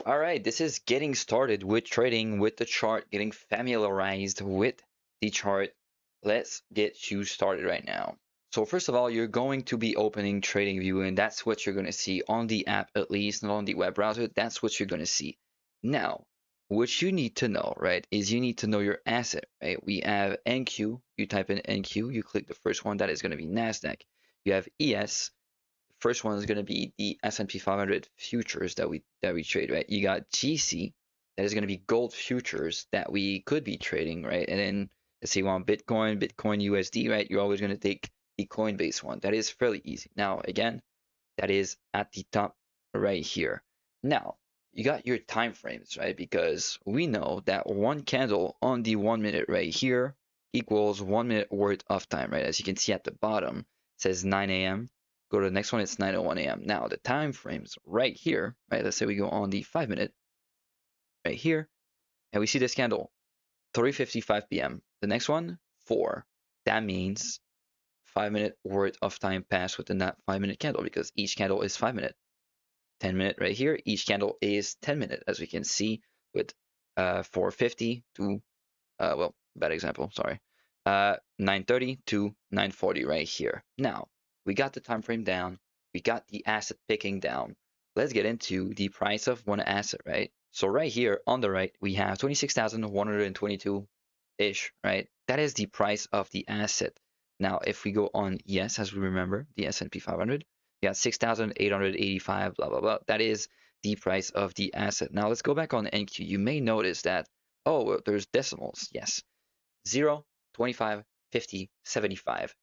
All right, this is getting started with trading with the chart, getting familiarized with the chart. Let's get you started right now. So first of all, you're going to be opening TradingView, and that's what you're going to see on the app, at least not on the web browser. That's what you're going to see. Now, what you need to know, right, is you need to know your asset, right? We have NQ. You type in NQ, you click the first one. That is going to be NASDAQ. You have ES. First one is going to be the S&P 500 futures that we trade, right? You got GC, that is going to be gold futures that we could be trading, right? And then let's say you want Bitcoin USD, right? You're always going to take the Coinbase one. That is fairly easy. Now, again, that is at the top right here. Now, you got your time frames, right? Because we know that one candle on the 1 minute right here equals 1 minute worth of time, right? As you can see at the bottom, it says 9 a.m. Go to the next one, it's 9:01 a.m. Now, the time frames right here, right? Let's say we go on the 5 minute right here, and we see this candle, 3:55 p.m. The next one, 4. That means 5 minute worth of time passed within that 5 minute candle because each candle is 5 minutes. 10 minute right here, each candle is 10 minutes, as we can see with 4:50 to, well, bad example, sorry, 9:30 to 9:40 right here. Now, we got the time frame down, we got the asset picking down. Let's get into the price of one asset, right? So right here on the right, we have 26,122-ish, right? That is the price of the asset. Now, if we go on ES, as we remember, the S&P 500, we got 6,885, blah, blah, blah. That is the price of the asset. Now, let's go back on NQ. You may notice that, oh, well, there's decimals. Yes. 0, 25, 50, 75.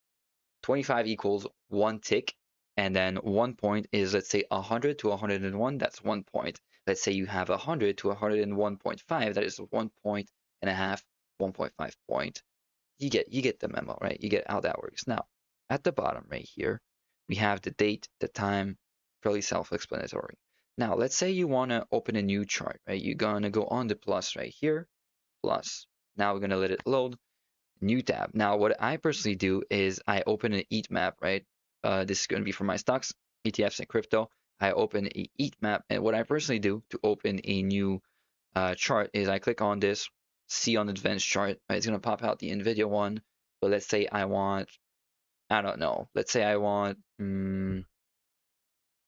25 equals 1 tick. And then 1 point is, let's say, 100 to 101. That's 1 point. Let's say you have 100 to 101.5. That is 1 point and a half, 1.5 point. You get the memo, right? You get how that works. Now, at the bottom right here, we have the date, the time, fairly self-explanatory. Now, let's say you want to open a new chart, right? You're going to go on the plus right here, plus. Now we're going to let it load, new tab. Now, what I personally do is I open an heat map, right? This is going to be for my stocks, ETFs, and crypto. I open a heat map, and what I personally do to open a new chart is I click on this, see on advanced chart, right? It's going to pop out the NVIDIA one, but let's say I want, I don't know, let's say I want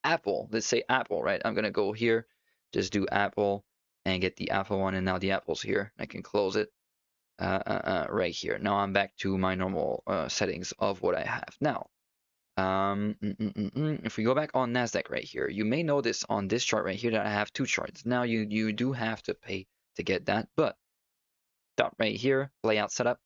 Apple. Let's say Apple, right? I'm going to go here, just do Apple and get the Apple one, and now the Apple's here. I can close it right here. Now I'm back to my normal settings of what I have. Now, if we go back on NASDAQ right here, you may notice on this chart right here that I have two charts. Now you do have to pay to get that, but dot right here, layout setup,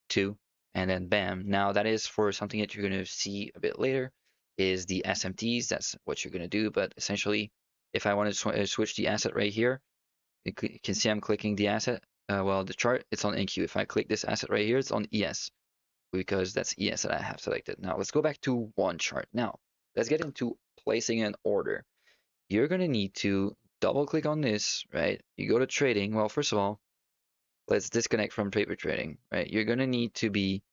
2, and then bam. Now that is for something that you're going to see a bit later, is the SMTs. That's what you're going to do, but essentially, if I want to switch the asset right here, you can see I'm clicking the asset. Well, the chart, it's on NQ. If I click this asset right here, it's on ES, because that's ES that I have selected. Now let's go back to one chart. Now let's get into placing an order. You're going to need to double click on this, right? You go to trading. Well, first of all, let's disconnect from paper trading, right? You're going to need to be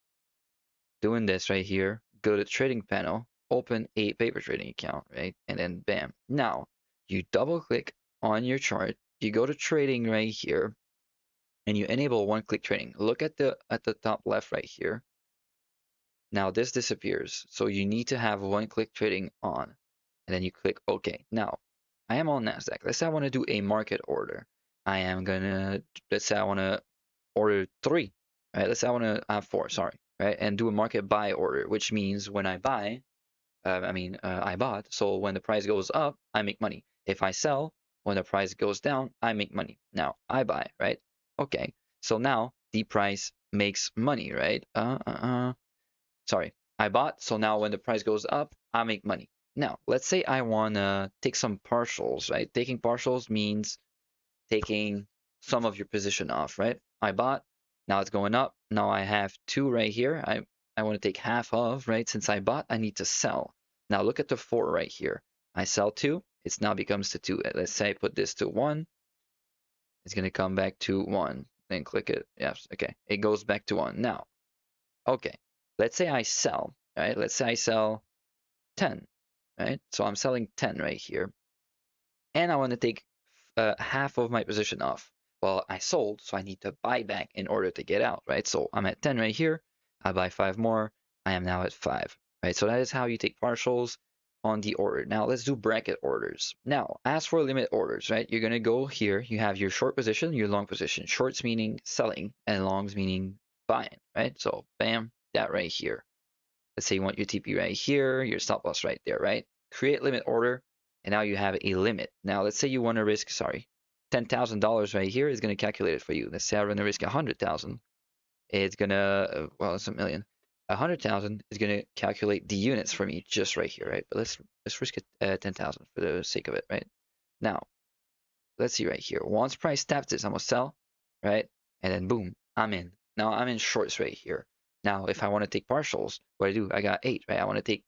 doing this right here. Go to trading panel, open a paper trading account, right? And then bam. Now you double click on your chart. You go to trading right here, and you enable one-click trading. Look at the top left right here. Now this disappears, so you need to have one-click trading on, and then you click OK. Now I am on NASDAQ. Let's say I want to do a market order. I am gonna, let's say I want to order 3, right? Let's say I want to have 4, sorry, right? And do a market buy order, which means when I buy, I bought, so when the price goes up, I make money. If I sell, when the price goes down, I make money. Now I buy, right? Okay, so now the price makes money, right? Sorry, I bought, so now when the price goes up, I make money. Now, let's say I want to take some partials, right? Taking partials means taking some of your position off, right? I bought, now it's going up. Now I have 2 right here. I want to take half of, right? Since I bought, I need to sell. Now look at the 4 right here. I sell 2, it now becomes to 2. Let's say I put this to 1. It's going to come back to 1. Then click it. Yes, okay. It goes back to 1. Now, okay. Let's say I sell, right? Let's say I sell 10, right? So I'm selling 10 right here. And I want to take half of my position off. Well, I sold, so I need to buy back in order to get out, right? So I'm at 10 right here. I buy 5 more. I am now at 5, right? So that is how you take partials on the order. Now let's do bracket orders. Now, as for limit orders, right? You're gonna go here. You have your short position, your long position. Shorts meaning selling, and longs meaning buying, right? So bam, that right here. Let's say you want your TP right here, your stop loss right there, right? Create limit order, and now you have a limit. Now let's say you want to risk, sorry, $10,000 right here is going to calculate it for you. Let's say I want to risk 100,000. It's gonna, well, it's a million. 100,000 is gonna calculate the units for me just right here, right? But let's risk it 10,000 for the sake of it, right? Now let's see right here. Once price taps this, I'm gonna sell, right? And then boom, I'm in. Now I'm in shorts right here. Now if I want to take partials, what I do? I got 8, right? I want to take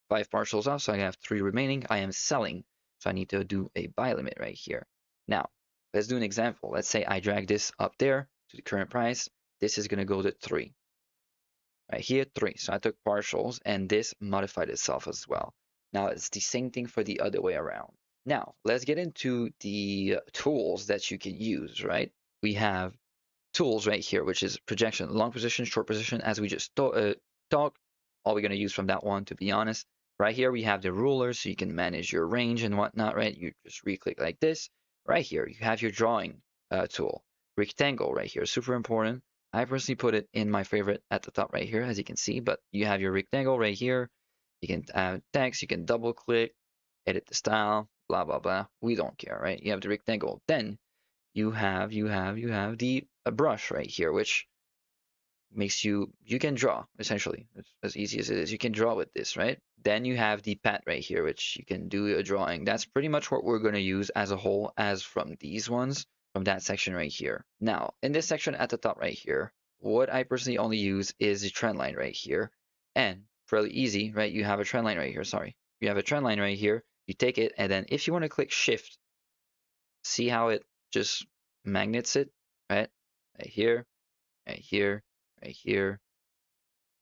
5 partials off, so I have 3 remaining. I am selling, so I need to do a buy limit right here. Now let's do an example. Let's say I drag this up there to the current price. This is gonna go to 3. Right here, 3. So I took partials, and this modified itself as well. Now it's the same thing for the other way around. Now let's get into the tools that you can use, right? We have tools right here, which is projection, long position, short position, as we just talked. All we're going to use from that one, to be honest. Right here, we have the ruler, so you can manage your range and whatnot, right? You just re-click like this. Right here, you have your drawing tool. Rectangle right here, super important. I personally put it in my favorite at the top right here, as you can see, but you have your rectangle right here. You can add text, you can double click, edit the style, blah, blah, blah. We don't care, right? You have the rectangle. Then you have the brush right here, which makes you can draw essentially. It's as easy as it is. You can draw with this, right? Then you have the pad right here, which you can do a drawing. That's pretty much what we're going to use as a whole, as from these ones, from that section right here. Now, in this section at the top right here, what I personally only use is the trend line right here. And fairly easy, right? You have a trend line right here. Sorry. You have a trend line right here. You take it, and then if you want to click shift, see how it just magnets it, right? Right here, right here, right here,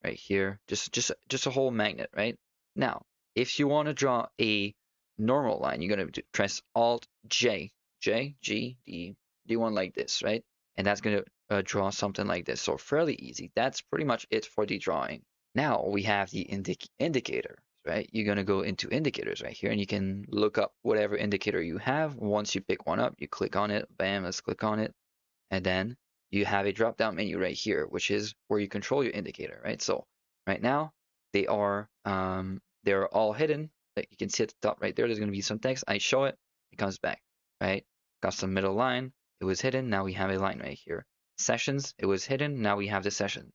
right here. Just a whole magnet, right? Now, if you want to draw a normal line, you're gonna press Alt J, J, G, D, D1 like this, right? And that's gonna draw something like this. So fairly easy. That's pretty much it for the drawing. Now we have the indicator, right? You're gonna go into indicators right here, and you can look up whatever indicator you have. Once you pick one up, you click on it. Bam, let's click on it, and then you have a drop down menu right here, which is where you control your indicator, right? So right now they're all hidden. Like you can see at the top right there, there's gonna be some text. I show it, it comes back, right? Got some middle line, it was hidden, now we have a line right here. Sessions, it was hidden, now we have the session.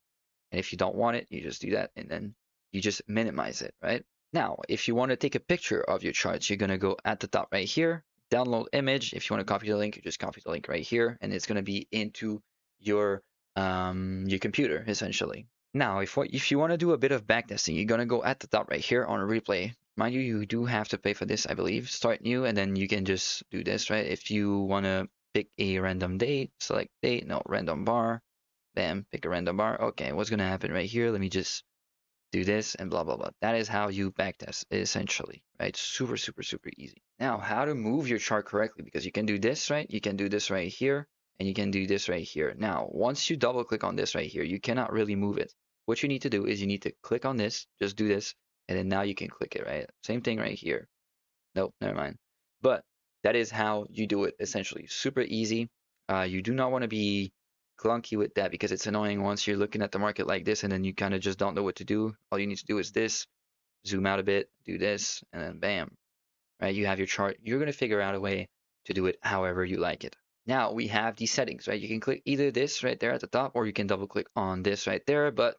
And if you don't want it, you just do that, and then you just minimize it, right? Now, if you want to take a picture of your charts, you're gonna go at the top right here, download image. If you want to copy the link, you just copy the link right here, and it's gonna be into your computer essentially. Now, if you want to do a bit of backtesting, you're gonna go at the top right here on replay. Mind you, you do have to pay for this, I believe. Start new, and then you can just do this, right? If you want to pick a random date, select date, no, random bar, bam, pick a random bar. Okay, what's gonna happen right here? Let me just do this and blah, blah, blah. That is how you backtest essentially, right? Super, super, super easy. Now, how to move your chart correctly, because you can do this, right? You can do this right here, and you can do this right here. Now, once you double click on this right here, you cannot really move it. What you need to do is you need to click on this, just do this, and then now you can click it, right? Same thing right here. Nope, never mind. But that is how you do it essentially. Super easy. You do not want to be clunky with that, because it's annoying once you're looking at the market like this and then you kind of just don't know what to do. All you need to do is this, zoom out a bit, do this, and then bam, right? You have your chart. You're going to figure out a way to do it however you like it. Now we have the settings, right? You can click either this right there at the top, or you can double click on this right there, but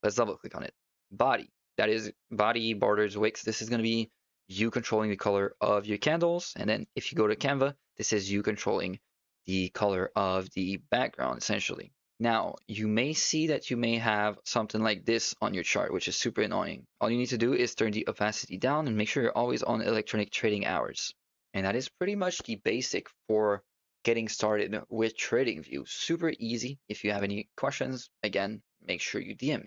let's double click on it. Body, that is body, borders, wicks. This is going to be you controlling the color of your candles. And then if you go to Canva, this is you controlling the color of the background essentially. Now, you may see that you may have something like this on your chart, which is super annoying. All you need to do is turn the opacity down and make sure you're always on electronic trading hours. And that is pretty much the basic for getting started with TradingView. Super easy. If you have any questions, again, make sure you DM me.